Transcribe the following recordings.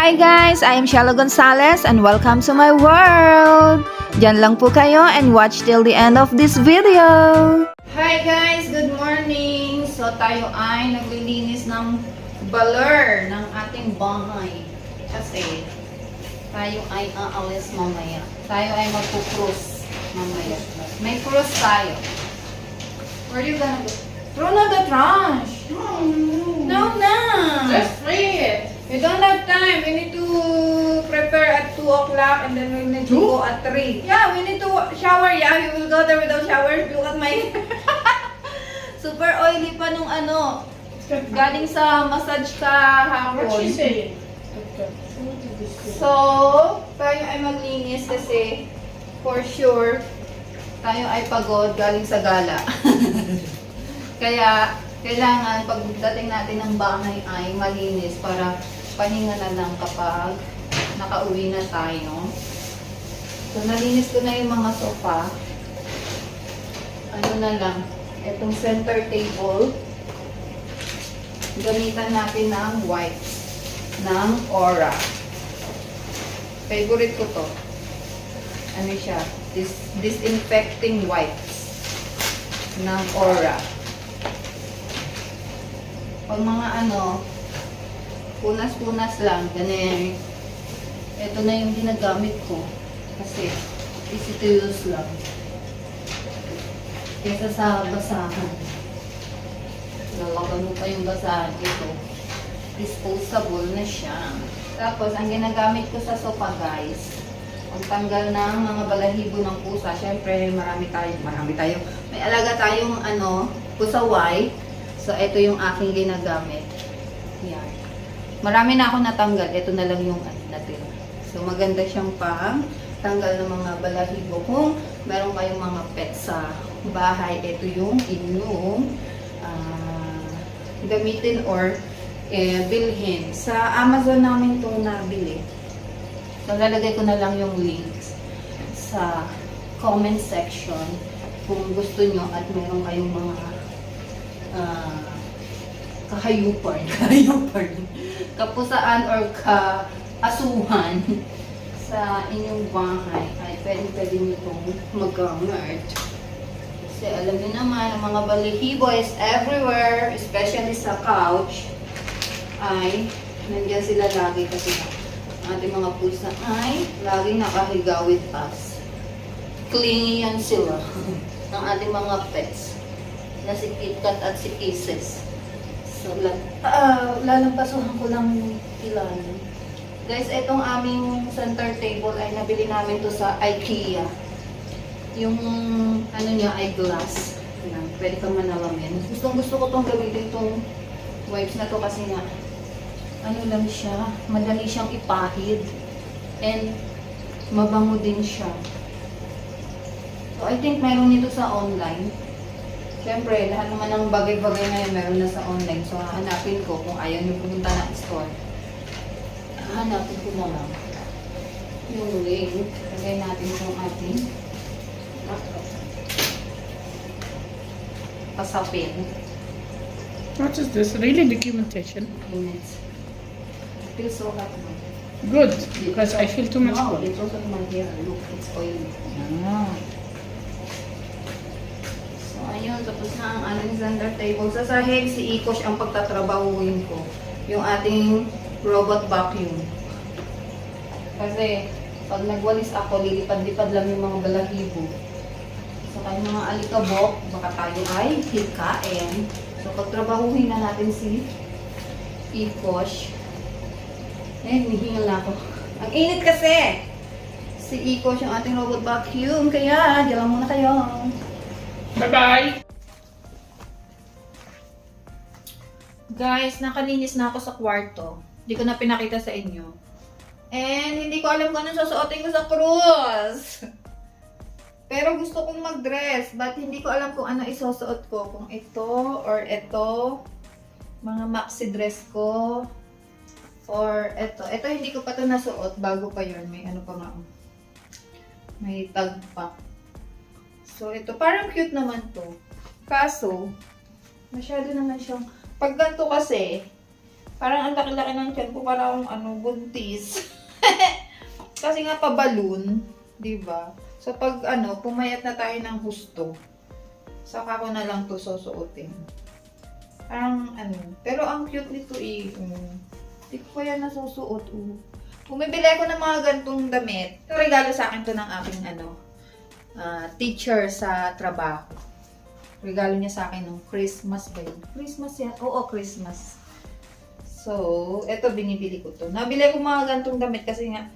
Hi guys! I am Shella Gonzalez and welcome to my world! Diyan lang po kayo and watch till the end of this video! Hi guys! Good morning! So tayo ay naglilinis ng baler ng ating bahay. Kasi tayo ay aalis mamaya. Tayo ay magpo-cruise mamaya. May cruise tayo. Where are you gonna go? Throw na the trash! No na! Just free it. We don't have time. We need to prepare at 2 o'clock and then we need to go at 3. Yeah, we need to shower. Yeah, we will go there without shower. Look at my super oily pa nung ano. Galing sa massage kahapon. What she saying? So, tayo ay maglinis kasi for sure tayo ay pagod galing sa gala. Kaya kailangan pagdating natin ng bahay ay malinis para pahinga na lang kapag nakauwi na tayo. So, nalinis ko na yung mga sofa. Ano na lang, itong center table. Gamitan natin ng wipes ng Aura. Favorite ko to. Ano siya? Disinfecting wipes ng Aura. Pag mga ano, punas-punas lang, ganyan. Ito na yung ginagamit ko. Kasi, easy to use lang. Kesa sa basahan. Lalagan mo pa yung basahan. Ito, disposable na siya. Tapos, ang ginagamit ko sa sofa, guys, pagtanggal ng mga balahibo ng pusa. Siyempre, marami tayo. May alaga tayong ano, pusaway. So, ito yung aking ginagamit. Yan. Marami na ako natanggal. Ito na lang yung natira. So, maganda siyang pang tanggal ng mga balahibo. Kung meron kayong mga pets sa bahay, ito yung inyong gamitin or bilhin. Sa Amazon namin itong nabili. So, lalagay ko na lang yung links sa comment section kung gusto nyo at meron kayong mga kahayupan, kapusaan or kaasuhan sa inyong bahay ay pwede nyo itong magamit. Kasi alam niyo naman, ang mga balahibo is everywhere, especially sa couch, ay nandiyan sila lagi kasi ang ating mga pusa ay laging nakahiga with us. Clingy yan sila ng ating mga pets na si KitKat at si Kisses. So, lalampasuhan ko lang yung ilalim. Guys, itong aming center table ay nabili namin to sa IKEA. Yung ano niya ay glass. Yan, pwede kang manalamin. Gusto ko tong gamitin itong wipes na to kasi nga ano lang siya, madali siyang ipahid and mabango din siya. So, I think mayroon nito sa online. Siyempre, lahat naman ng bagay-bagay ngayon meron na sa online. So, hanapin ko kung ayaw nyo pumunta na store. Hanapin ko na lang yung link. Lagay natin yung ating pasapin. What is this? Really documentation? Minutes. I feel so hot now. Good, because I feel too much Wow, cold. it's also in my hair. Look, it's oily. Ah. So, ayun. Tapos na ang ating center table. Sa sahig, si Ikosh ang pagtatrabahuin ko. Yung ating robot vacuum. Kasi, pag nagwalis ako, lilipad-lipad lang yung mga balahibo. So, kayong mga alikabok, baka tayo ay hikain. So, pagtrabahuhin na natin si Ikosh. Nihingal na ako. Ang init kasi! Si Ikosh yung ating robot vacuum. Kaya, diyan lang muna kayo. Bye-bye! Guys, nakalinis na ako sa kwarto. Hindi ko na pinakita sa inyo. And hindi ko alam kung anong susuotin ko sa cruise. Pero gusto kong mag-dress. But hindi ko alam kung ano isusuot ko. Kung ito or ito. Mga maxi dress ko. Or ito. Ito hindi ko pa ito nasuot. Bago pa yun. May ano pa nga. May tag pa. So ito. Parang cute naman to. Kaso, masyado naman siyang... Pag ganito kasi, Parang ang laki-laki ng tiyan ko, parang buntis. Kasi nga pa-balloon, di ba? So pag pumayat na tayo ng husto, saka ko na lang to susuotin. Parang pero ang cute nito hindi ko yan nasusuot. Bumibili ako ng mga gantong damit. Ito regalo sa akin to ng aking teacher sa trabaho. Regalo niya sa akin nung Christmas ba yun? Christmas yan? Oo, Christmas. So, eto binibili ko to. Nabili ko mga gantong damit kasi nga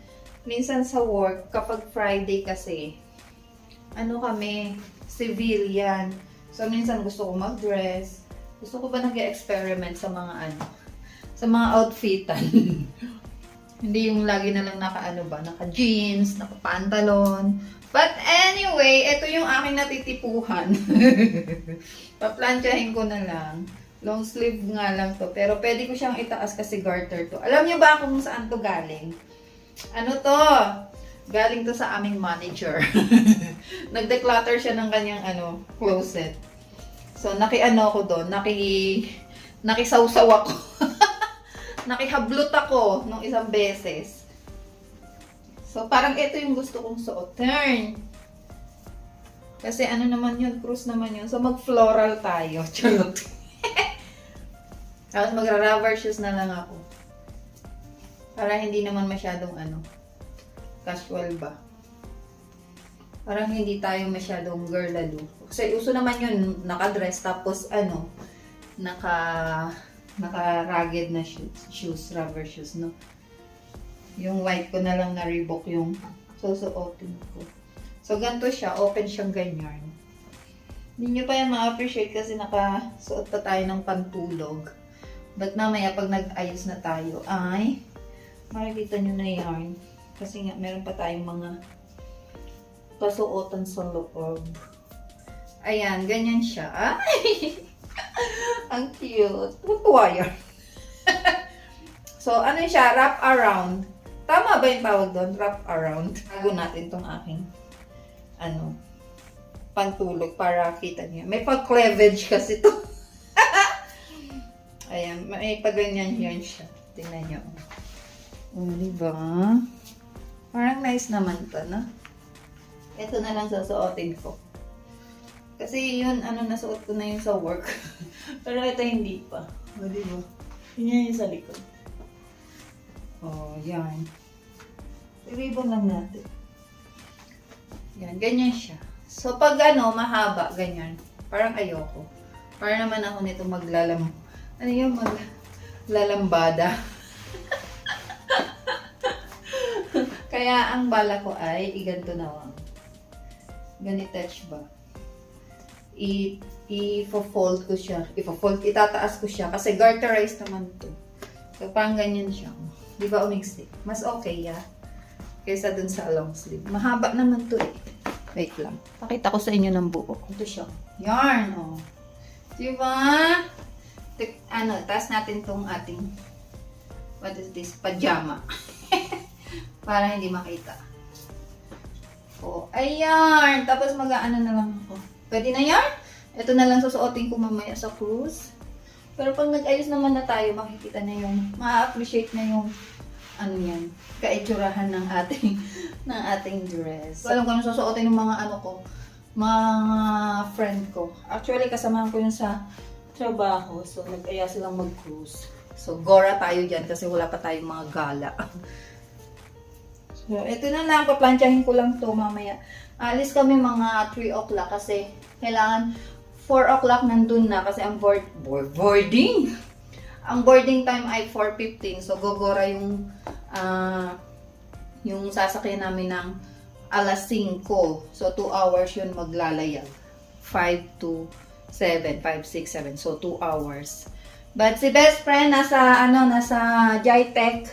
minsan sa work, kapag Friday kasi, kami, civilian. So, minsan gusto ko mag-dress. Gusto ko ba nag-experiment sa mga sa mga outfitan. Hindi yung lagi na lang naka-jeans, naka-pantalon. But anyway, ito yung aking natitipuhan. Paplantyahin ko na lang. Long sleeve nga lang to. Pero pwede ko siyang itaas kasi garter to. Alam niyo ba kung saan to galing? Ano to? Galing to sa aming manager. Nag-declutter siya ng kanyang closet. So, ko doon. Nakisawsaw ako. Nakihablot ako nung isang beses. So, parang ito yung gusto kong suot. Turn! Kasi naman yun, cruise naman yun. So, mag-floral tayo. Charot. Tapos magra-rubber shoes na lang ako. Para hindi naman masyadong casual ba. Parang hindi tayo masyadong girlalo. Kasi uso naman yun, naka-dress tapos naka-rugged na shoes, rubber shoes, no? Yung white ko na lang na Reebok yung susuotin ko. So, ganito siya. Open siyang ganyan. Hindi nyo pa yan ma-appreciate kasi nakasuot pa tayo ng pantulog. But mamaya, pag nag-ayos na tayo, ay makikita nyo na yarn. Kasi nga, meron pa tayong mga kasuotan sa loob. Ayan, ganyan siya. Ay! Ang cute. Tutuwa yarn. So, siya? Wrap around. Tama ba yung tawag doon? Wrap around. Tago natin tong aking pantulog para kita niyo. May pag-cleavage kasi to. Ayan, may pag-ganyan yan siya. Tingnan niyo. Diba? Parang nice naman to, no? Ito na lang susuotin ko. Kasi yun, nasuot ko na yun sa work. Pero ito hindi pa. Diba? Yan yung sa likod. Yan. I-ribbon lang natin. Yan, ganyan siya. So, pag mahaba, ganyan. Parang ayoko. Parang naman ako nito maglalambada. Kaya ang bala ko ay iganto na lang. Ganitouch ba? I-fold ko siya. Itataas ko siya. Kasi garterized naman to. So, parang ganyan siya. Di ba umiksi? Mas okay, kaysa dun sa long sleeve. Mahaba naman to eh. Wait lang. Pakita ko sa inyo ng buo. Ito siya. Yarn, Di ba? Taas natin tong ating, what is this? Pajama. Para hindi makita. Ayan. Tapos na lang ako. Pwede na yarn? Ito na lang susuotin ko mamaya sa cruise. Pero pag nag-ayos naman na tayo, makikita na ma-appreciate na yung kaitsurahan ng ating dress. So, alam ko anong susuotin ng mga mga friend ko. Actually, kasamahan ko yun sa trabaho. So, nag-aya silang mag-cruise. So, gora tayo dyan kasi wala pa tayong mga gala. So, ito na lang. Paplantyahin ko lang to mamaya. Alis kami mga 3 o'clock kasi kailangan 4 o'clock nandun na kasi ang boarding. Ang boarding time ay 4:15. So, gogora yung sasakyan namin ng alas 5. So, 2 hours yun maglalayag. 5 to 7. 5, 6, 7. So, 2 hours. But si best friend nasa Jitech.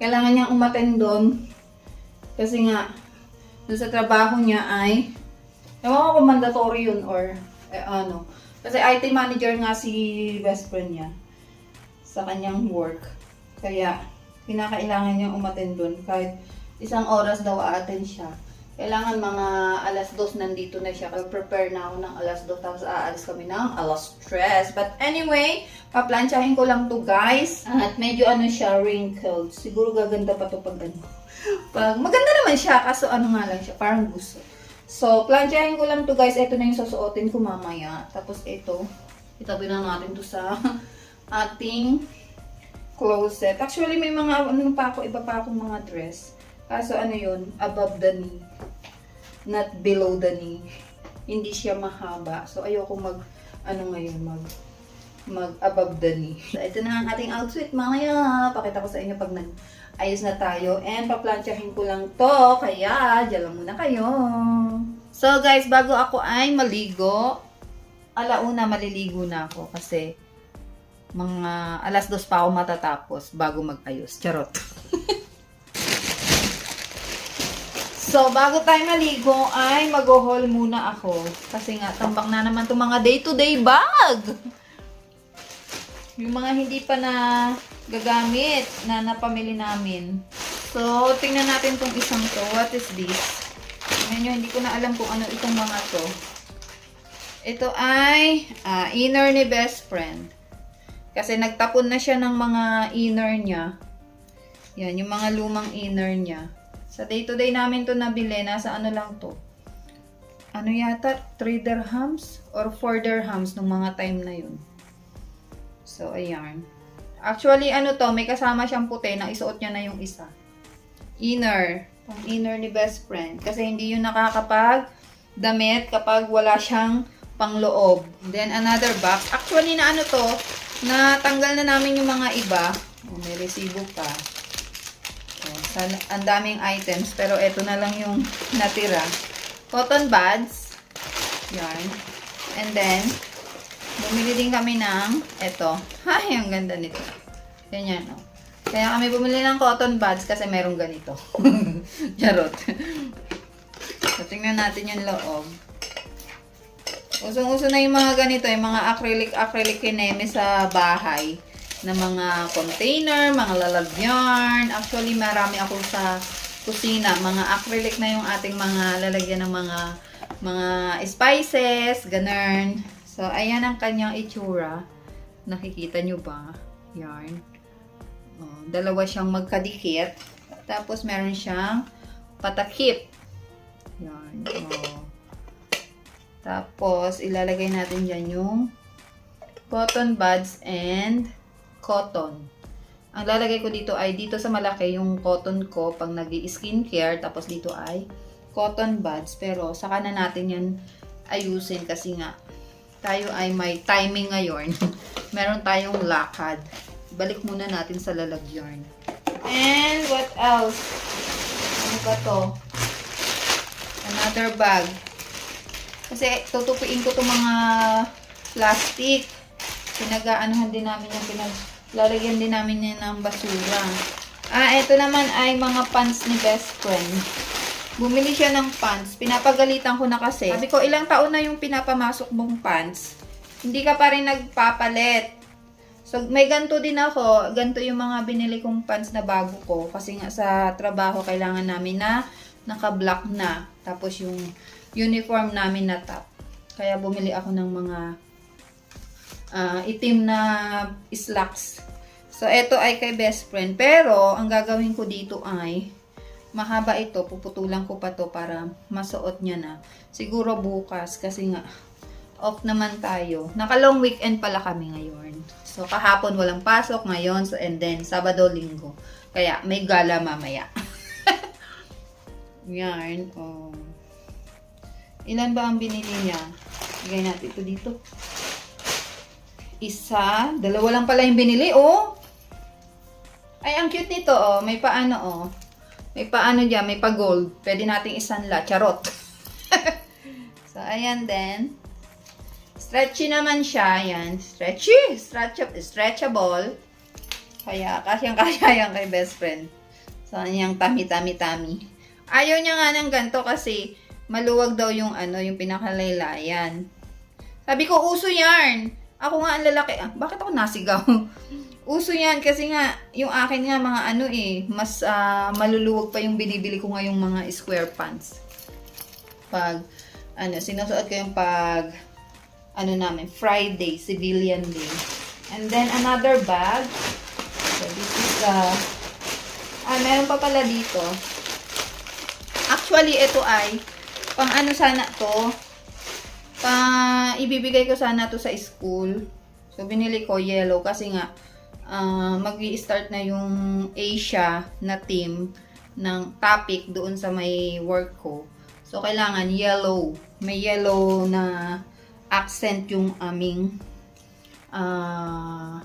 Kailangan niyang umattend doon. Kasi nga, doon sa trabaho niya ay, ewan ko kung mandatory yun or Kasi IT manager nga si best friend niya sa kanyang work. Kaya, kinakailangan niyang umattend doon. Kahit 1 oras daw a-attend siya. Kailangan mga alas 2 nandito na siya. Kaya prepare na ako ng alas 2. Tapos aalis kami ng alas 3. But anyway, paplansyahin ko lang to guys. At medyo ano siya, wrinkled. Siguro gaganda pa to pag ano. Pag maganda naman siya. Kaso ano nga lang siya, parang gusto. So, plansyahin ko lang to guys. Ito na yung susuotin ko mamaya. Tapos ito, itabi na natin to sa ating closet. Actually, may mga ano pa ako, iba pa akong mga dress. Kaso ano yun, above the knee. Not below the knee. Hindi siya mahaba. So, ayoko mag above the knee. So, ito na ang ating outfit. Mamaya, pakita ko sa inyo pag ayos na tayo. And, paplansyahin ko lang to. Kaya, dyan lang muna kayo. So, guys, bago ako ay maligo, alauna maliligo na ako. Kasi, mga alas 2 pa ako matatapos bago mag-ayos. Charot. So, bago tayo maligo, ay mag-haul muna ako. Kasi nga, tambak na naman itong mga day-to-day bag. Yung mga hindi pa na gagamit na napamili namin. So, tingnan natin itong isang to. What is this? Tingnan nyo, hindi ko na alam kung ano itong mga to. Ito ay inner ni best friend. Kasi nagtapon na siya ng mga inner niya. Yan, yung mga lumang inner niya. Sa day-to-day namin to nabili, nasa ano lang to. Ano yata? 3 dirhams or 4 dirhams nung mga time na yun. So, ayan. Actually, ano to, may kasama siyang puti na isuot niya na yung isa. Inner. Pang inner ni best friend. Kasi hindi yun nakakapag damit kapag wala siyang pangloob. Then, another box. Actually, na ano to, natanggal na namin yung mga iba. Oh, may resibo pa. Ang daming items, pero ito na lang yung natira. Cotton buds. Yarn. And then, bumili din kami ng ito. Ay, ang ganda nito. Ganyan, oh. Kaya kami bumili ng cotton buds kasi merong ganito. Charot. So, tingnan natin yung loob. Usong-uso na yung mga ganito, yung mga acrylic kineme sa bahay. Na mga container, mga lalagyan. Actually, marami ako sa kusina. Mga acrylic na yung ating mga lalagyan ng mga spices, ganun. So, ayan ang kanyang itsura. Nakikita nyo ba? Yarn. Oh, dalawa siyang magkadikit. Tapos, meron siyang patakip. Yarn. Oh. Tapos, ilalagay natin dyan yung cotton buds and cotton. Ang lalagay ko dito ay dito sa malaki yung cotton ko pag nag-skincare. Tapos dito ay cotton buds. Pero saka na natin yan ayusin kasi nga tayo ay may timing ngayon. Meron tayong lakad. Balik muna natin sa lalagyan. And what else? Ano ba to? Another bag. Kasi tutupiin ko itong mga plastic. Pinag-aanohan din namin yung lalagyan din namin yan ng basura. Ito naman ay mga pants ni best friend. Bumili siya ng pants. Pinapagalitan ko na kasi. Sabi ko, ilang taon na yung pinapamasok mong pants. Hindi ka pa rin nagpapalit. So, may ganito din ako. Ganito yung mga binili kong pants na bago ko. Kasi nga sa trabaho, kailangan namin na naka-black na. Tapos yung uniform namin na top. Kaya bumili ako ng mga itim na slacks. So, ito ay kay best friend. Pero, ang gagawin ko dito ay mahaba ito. Puputulan ko pa to para masuot niya na. Siguro bukas kasi nga off naman tayo. Naka-long weekend pala kami ngayon. So, kahapon walang pasok ngayon. So, and then, Sabado, Linggo. Kaya, may gala mamaya. Yan. Oh. Ilan ba ang binili niya? Bigay natin ito dito. Isa. Dalawa lang pala yung binili, oh. Ay, ang cute nito, oh. May paano, oh. May paano dyan, may pa-gold. Pwede nating isanla. Charot. So, ayan din. Stretchy naman siya. Ayan. Stretchy. Stretchable. Kaya, kasyang-kasya yan kay best friend. So, ayan, tami. Ayaw niya nga ng ganito kasi maluwag daw yung ano, yung pinakalaylayan. Sabi ko, uso yarn. Ako nga ang lalaki. Bakit ako nasigaw? Uso yan kasi nga, yung akin nga mga ano mas maluluwag pa yung binibili ko ngayong mga square pants. Pag, sinusuot ko yung pag, namin, Friday, civilian day. And then, another bag. So, this is meron pa pala dito. Actually, ito ay, pang sana to, ibibigay ko sana to sa school. So, binili ko yellow kasi nga, mag-i-start na yung Asia na team ng topic doon sa may work ko. So, kailangan yellow. May yellow na accent yung aming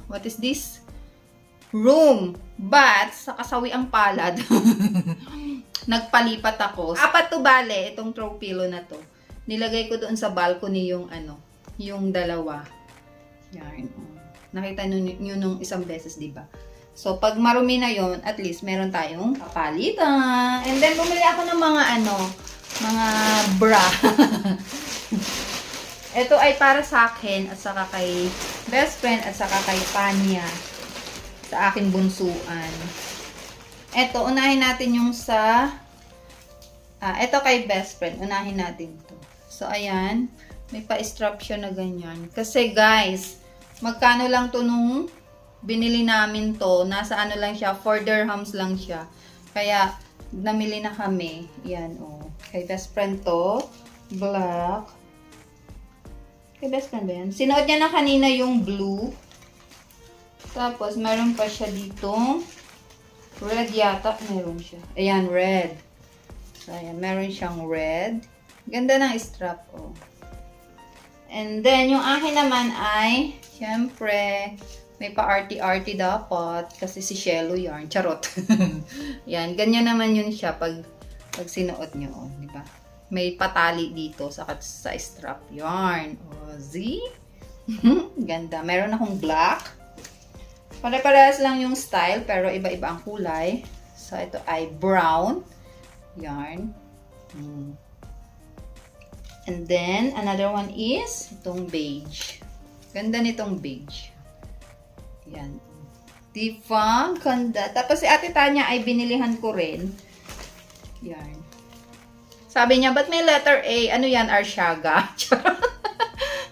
what is this? Room. But, sa kasawiang palad, nagpalipat ako. 4 to bale, itong throw pillow na to. Nilagay ko doon sa balcony yung yung dalawa. Yan. Nakita nyo nung isang beses, di ba? So, pag marumi na yon, at least meron tayong kapalitan. And then, bumili ako ng mga mga bra. Ito ay para sa akin at saka kay best friend at saka kay Panya. Sa aking bunsuan. Ito, unahin natin yung ito kay best friend. Unahin natin to. So, ayan. May pa-strap siya na ganyan. Kasi, guys, magkano lang to nung binili namin to. Nasa lang siya, 4 dirhams lang siya. Kaya, namili na kami. Yan, oh. Kay best friend to. Black. Kay best friend ba yan? Sinuot niya na kanina yung blue. Tapos, meron pa siya dito. Red yata. Meron siya. Ayan, red. So, ayan. Meron siyang red. Ganda ng strap, oh. And then, yung akin naman ay, syempre, may pa-arty-arty dapat. Kasi si Shelo yarn. Charot. Yan. Ganyan naman yun siya pag sinuot nyo, oh. Diba? May patali dito sa strap. Yarn. Oh, see? Ganda. Meron akong black. Pare-parehas lang yung style, pero iba-iba ang kulay. So, ito ay brown. Yarn. And then, another one is itong beige. Ganda nitong beige. Yan. Diba? Ganda. Tapos si Ate Tanya ay binilihan ko rin. Yarn. Sabi niya, ba't may letter A? Ano yan? Arshaga.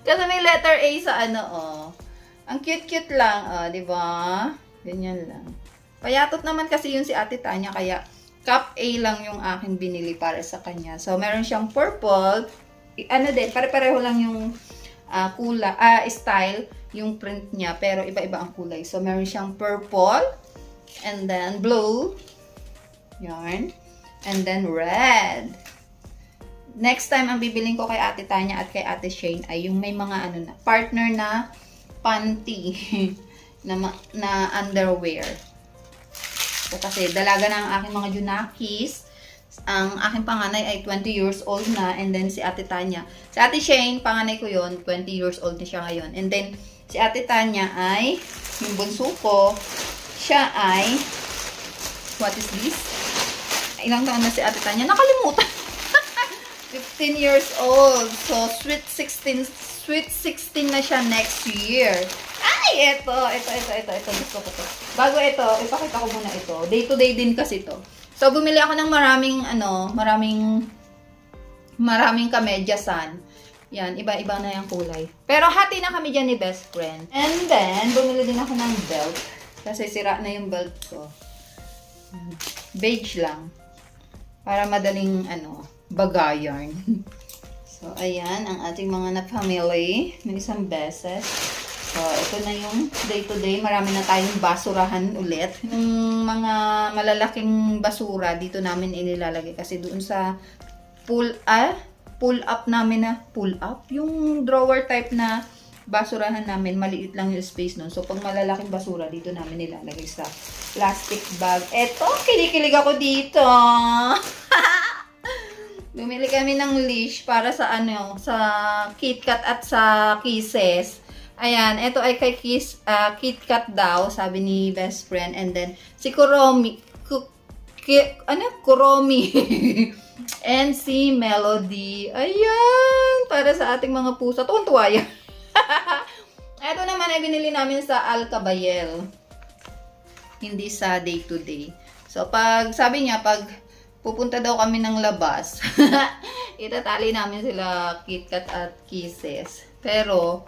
Kasi may letter A sa oh. Ang cute-cute lang, di ba? Ganyan lang. Payatot naman kasi yun si Ate Tanya, kaya cup A lang yung aking binili para sa kanya. So, meron siyang purple. Din, pare-pareho lang yung style, yung print niya, pero iba-iba ang kulay. So, meron siyang purple, and then blue, yarn, and then red. Next time, ang bibiling ko kay Ate Tanya at kay Ate Shane ay yung may mga partner na panty na underwear. So, kasi dalaga na ang aking mga junakis. Ang aking panganay ay 20 years old na, and then si Ate Tanya. Si Ate Shane, panganay ko yon, 20 years old na siya ngayon. And then si Ate Tanya ay yung bunso ko. Siya ay what is this? Ilang taon na si Ate Tanya? Nakalimutan. 15 years old. So, sweet 16 na siya next year. Ay, ito. Gusto ko to. Bago ito, ipakita ko muna ito. Day to day din kasi to. So, bumili ako ng maraming kamedyasan. Yan, iba-iba na yung kulay. Pero hati na kami dyan ni best friend. And then, bumili din ako ng belt. Kasi sira na yung belt ko. Beige lang. Para madaling, bagayan. So, ayan, ang ating mga na-family ng isang beses. So, ito na yung day-to-day. Marami na tayong basurahan ulit. Yung mga malalaking basura, dito namin inilalagay. Kasi doon sa pull up namin na, pull up? Yung drawer type na basurahan namin, maliit lang yung space nun. So, pag malalaking basura, dito namin nilalagay sa plastic bag. Eto, kinikilig ako dito. Bumili kami ng leash para sa sa KitKat at sa Kisses. Ayan, ito ay kay KitKat daw, sabi ni best friend. And then, si Kuromi. Kuromi. And si Melody. Ayan, para sa ating mga pusa. Tuwan-tuwa yan. Ito naman ay binili namin sa Alcabayel. Hindi sa day to day. So, sabi niya, pag pupunta daw kami ng labas. Itatali namin sila KitKat at Kisses. Pero,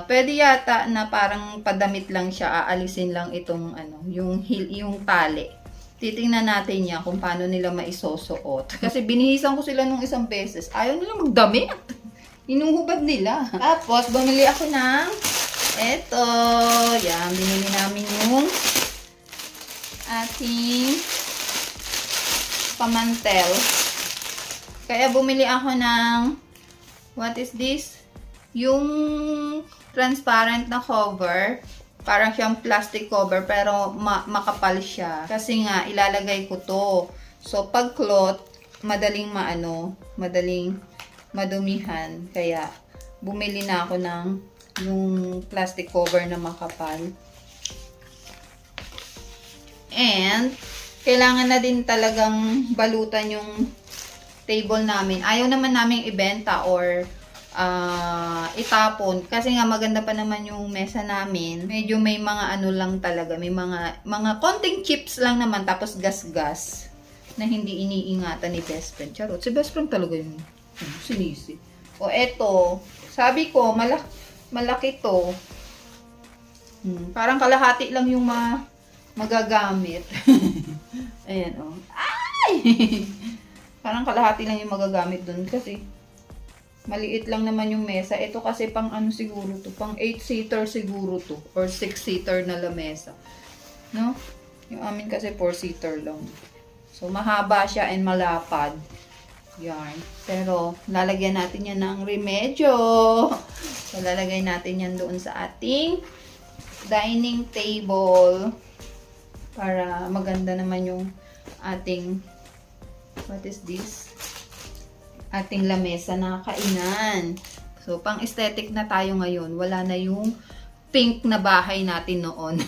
pwede yata na parang padamit lang siya, aalisin lang itong yung tali. Titingnan natin yan kung paano nila maisosuot. Kasi binihisan ko sila nung isang beses. Ayaw nila magdamit. Inuhubad nila. Tapos, bumili ako ng eto. Yan, binili namin yung ating pamantel. Kaya bumili ako ng, what is this? Yung transparent na cover. Parang siyang plastic cover pero makapal siya. Kasi nga, ilalagay ko to. So, pag cloth, madaling madaling madumihan. Kaya, bumili na ako ng yung plastic cover na makapal. And, kailangan na din talagang balutan yung table namin. Ayaw naman namin ibenta or itapon. Kasi nga maganda pa naman yung mesa namin. Medyo may mga lang talaga. May mga konting chips lang naman. Tapos gas-gas na hindi iniingatan ni best friend. Charot. Si best friend talaga yung sinisi. O eto. Sabi ko, malaki to. Parang kalahati lang yung magagamit. Ayan, oh. Ay! Parang kalahati lang yung magagamit dun kasi maliit lang naman yung mesa. Ito kasi pang siguro to, pang 8-seater siguro to or 6-seater na lamesa. No? Yung amin kasi 4-seater lang. So mahaba siya and malapad. Yarn. Pero lalagyan natin yan ng remedyo. So lalagay natin yan doon sa ating dining table. Para maganda naman yung ating, what is this? Ating lamesa na kainan. So, pang aesthetic na tayo ngayon. Wala na yung pink na bahay natin noon.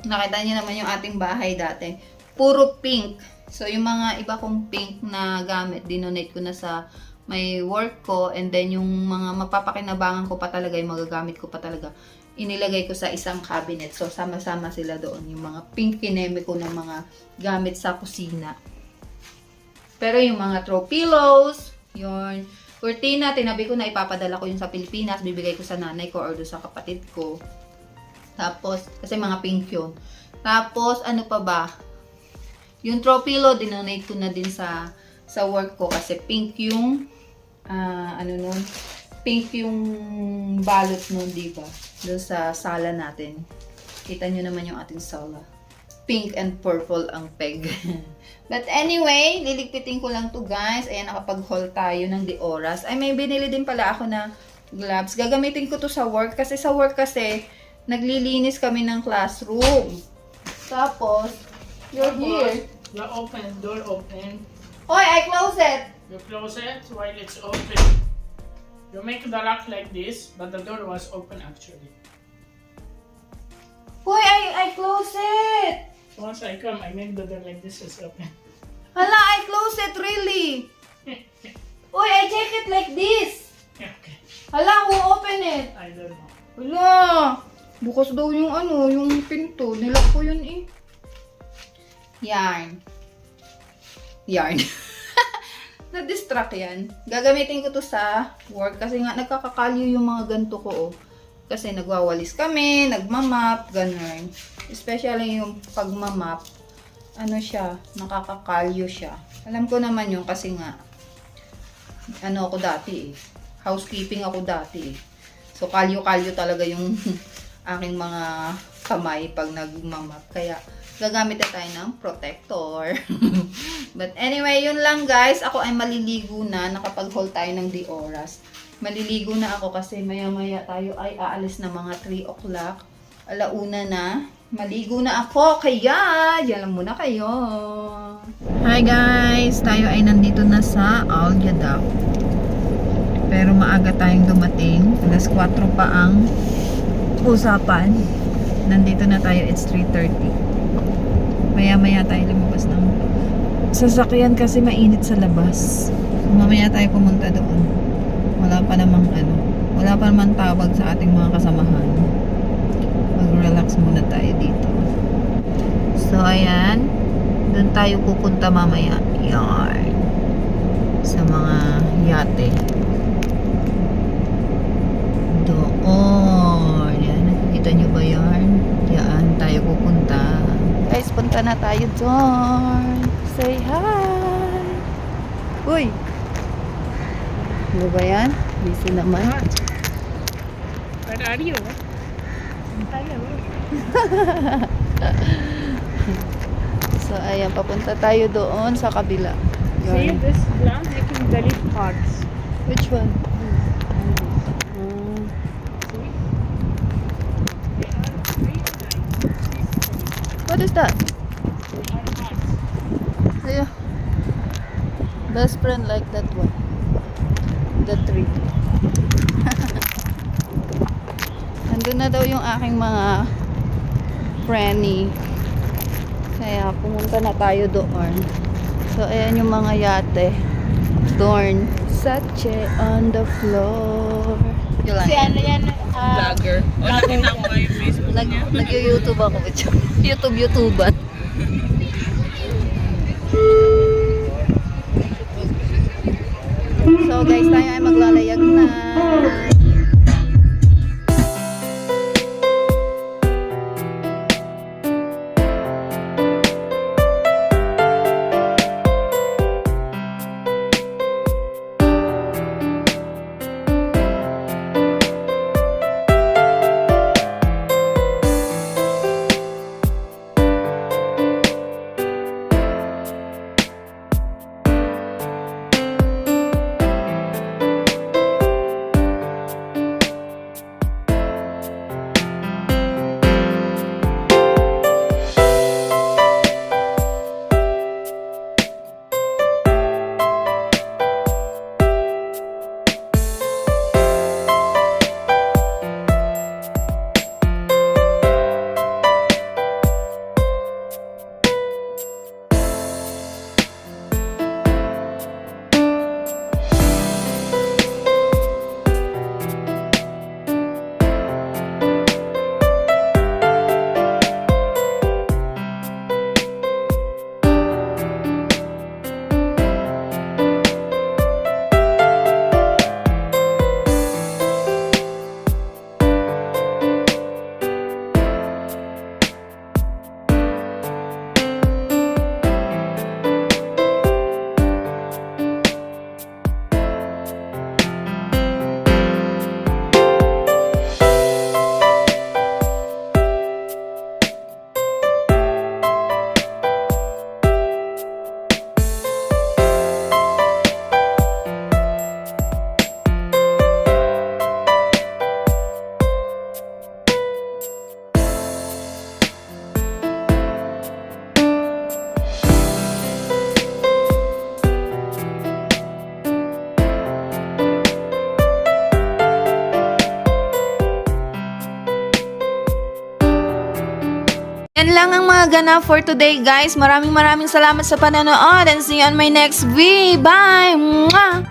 Nakita niyo naman yung ating bahay dati. Puro pink. So, yung mga iba kong pink na gamit, dinonate ko na sa may work ko. And then, yung mga mapapakinabangan ko pa talaga, yung magagamit ko pa talaga, inilagay ko sa isang cabinet. So, sama-sama sila doon. Yung mga pink kineme ko ng mga gamit sa kusina. Pero yung mga throw pillows, yun. Cortina, tinabi ko na ipapadala ko yun sa Pilipinas. Bibigay ko sa nanay ko or doon sa kapatid ko. Tapos, kasi mga pink yun. Tapos, ano pa ba? Yung throw pillow, dinonate ko na din sa work ko. Kasi pink yung, pink yung balot nun, diba? Doon sa sala natin. Kita nyo naman yung ating sala. Pink and purple ang peg. But anyway, liligpitin ko lang to guys. Ayan, nakapag-haul tayo ng Dioras. Ay, may binili din pala ako na gloves. Gagamitin ko to sa work. Kasi sa work kasi, naglilinis kami ng classroom. Tapos, you're here. You open, door open. Oy, I close it! You close it while it's open. You make the lock like this, but the door was open actually. Hoy, I close it! Once I come, I make the door like this is open. Hala, I close it, really! Hoy, I check it like this! Okay. Hala, who open it? I don't know. Hala! Bukas daw yung yung pinto. Nilak ko yun eh. Yarn. Na-distract yan. Gagamitin ko to sa work kasi nga nagkakakalyo yung mga ganito ko oh. Kasi nagwawalis kami, nagmamap, ganun. Especially yung pagmamap, nakakakalyo siya. Alam ko naman yun kasi nga, ako dati eh. Housekeeping ako dati eh. So, kalyo-kalyo talaga yung aking mga kamay pag nagmamap. Kaya, gagamit na tayo ng protector. But anyway, yun lang guys. Ako ay maliligo na. Nakapag-haul tayo ng Dioras. Maliligo na ako kasi maya-maya tayo ay aalis na mga 3 o'clock. Alauna na. Maligo na ako. Kaya, diyan lang muna kayo. Hi guys! Tayo ay nandito na sa Algeda. Pero maaga tayong dumating. Alas 4 pa ang usapan. Nandito na tayo. It's 3:30. Maya-maya tayo lumabas ng sasakyan kasi mainit sa labas. So, mamaya tayo pumunta doon. Wala pa namang tawag sa ating mga kasamahan. Mag-relax muna tayo dito. So, ayan. Doon tayo pupunta mamaya. Yarn. Sa mga yate. Doon. Yan. Nakikita nyo ba yan? Diyan tayo pupunta. Guys, punta na tayo doon. Say hi! Uy! Ano ba yan? Busy naman. Where are you? Hello. So, ayan. Papunta tayo doon sa kabila. See Yarn. this plant making very hearts. Which one? See? They are very nice. What is that? They are hearts. Ayun. Best friend like that one. The tree. Nandun na daw yung aking mga frenny. Kaya pumunta na tayo doon. So, ayan yung mga yate. Dorn. Sache on the floor. Yun lang. Si ano yan? Vlogger. O, nakita ko nga yung Facebook niya. Nag-YouTube ako. YouTube-YouTuber. So guys, tayo ay maglalayag na. Yan lang ang mga ganap for today, guys. Maraming salamat sa panonood and see you on my next video. Bye! Mwah!